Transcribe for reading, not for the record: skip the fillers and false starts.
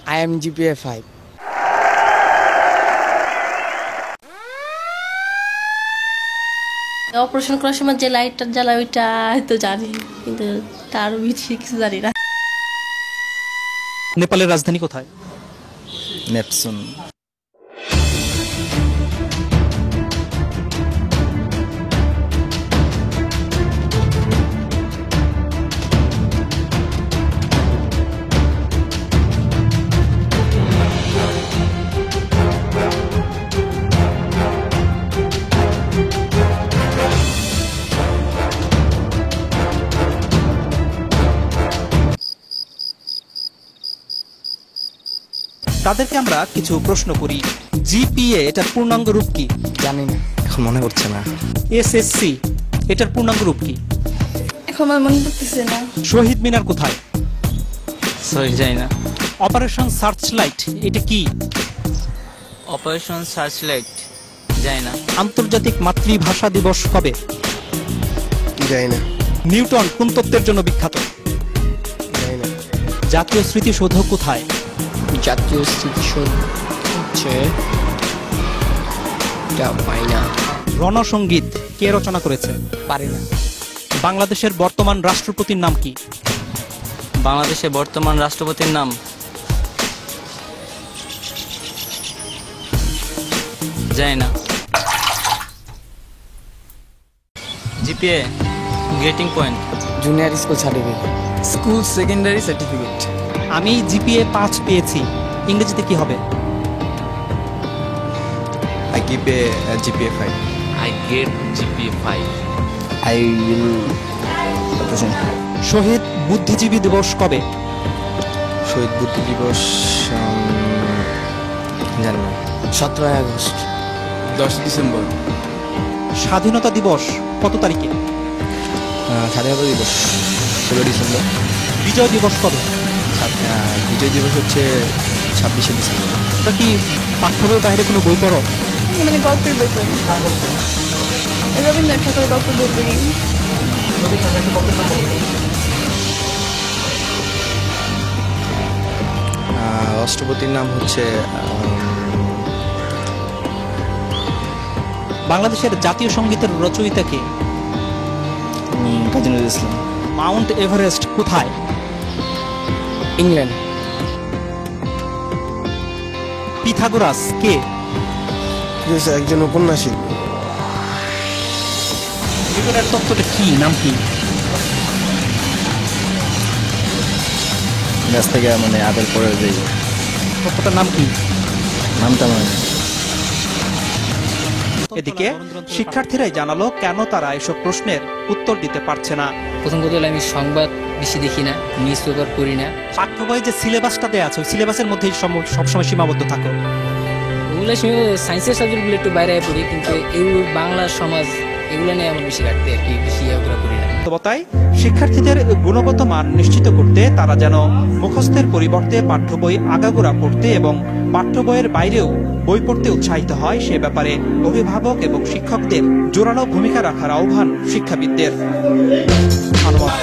I am GPA 5. Operation করার সময় যে লাইটটা জ্বালা ওইটা তো জানি, কিন্তু তার বেশি কিছু জানি না। নেপালের রাজধানী কোথায়? নেপসুন। তাদেরকে আমরা কিছু প্রশ্ন করি। জিপিএ এটার পূর্ণাঙ্গ রূপ কি? জানি না, এখন মনে পড়ছে না। এসএসসি এটার পূর্ণাঙ্গ রূপ কি? এখন আমার মনে পড়তেছে না। শহীদ মিনার কোথায়? সরি জানি না। অপারেশন সার্চলাইট এটা কি? অপারেশন সার্চলাইট জানি না। আন্তর্জাতিক মাতৃভাষা দিবস কবে? জানি না। নিউটন কোন তত্ত্বের জন্য বিখ্যাত? জানি না। জাতীয় স্মৃতিসৌধ কোথায়? জাতীয় স্মৃতিসৌধ হচ্ছে পাই না, রণসঙ্গীত কে রচনা করেছে? পারি না। বাংলাদেশের বর্তমান রাষ্ট্রপতির নাম কি? বাংলাদেশের বর্তমান রাষ্ট্রপতির নাম জানি না। GPA grating point junior school certificate, school secondary certificate. আমি জিপিএ 5 পেয়েছি, ইংরেজিতে কি হবে? I keep a GPA 5. I get GPA 5. I will শহীদ বুদ্ধিজীবী দিবস কবে? শহীদ বুদ্ধি দিবস জানি না। 17 আগস্ট। 10 ডিসেম্বর। স্বাধীনতা দিবস কত তারিখে? স্বাধীনতা দিবস 16 ডিসেম্বর। বিজয় দিবস কবে? বিজয় দিবস হচ্ছে 26শে ডিসেম্বর। এটা কি পাঠ্যবইয়ের বাইরে কোনো বই পড়ো? মানে গল্পের বই পড়ি, রবীন্দ্রনাথ ঠাকুরের গল্পের বই পড়ি। রাষ্ট্রপতির নাম হচ্ছে বাংলাদেশের জাতীয় সঙ্গীতের রচয়িতা কে? কাজী নজরুল ইসলাম। মাউন্ট এভারেস্ট কোথায়? ইংল্যান্ড। পিথাগোরাস কে? একজন উপন্যাসিক। নিউটনের তত্ত্বটা কি, নাম কি? গাছ থেকে মানে আপেল পড়ে যাই, তত্ত্বটার নাম কি? নামটা মানে। এদিকে শিক্ষার্থীরাই জানালো কেন তারা এসব প্রশ্নের উত্তর দিতে পারছে না। প্রথম কথা হলো আমি সংবাদ বেশি দেখি না, নিউজ পেপার পড়ি না। পাঠ্য বইয়ে যে সিলেবাসটা দেওয়া আছে ওই সিলেবাসের মধ্যেই সবসময় সীমাবদ্ধ থাকো। ওগুলো সায়েন্সের সাবজেক্টগুলো একটু বাইরে পড়ি, কিন্তু এগুলো বাংলা সমাজ এগুলো নিয়ে আমার বেশি রাখতে আর কি, বেশি এগুলো করি না। তাই শিক্ষার্থীদের গুণগত মান নিশ্চিত করতে তারা যেন মুখস্থের পরিবর্তে পাঠ্য বই আগাগোড়া পড়তে এবং পাঠ্য বইয়ের বাইরেও বই পড়তে উৎসাহিত হয় সে ব্যাপারে অভিভাবক এবং শিক্ষকদের জোরালো ভূমিকা রাখার আহ্বান শিক্ষাবিদদের। ধন্যবাদ।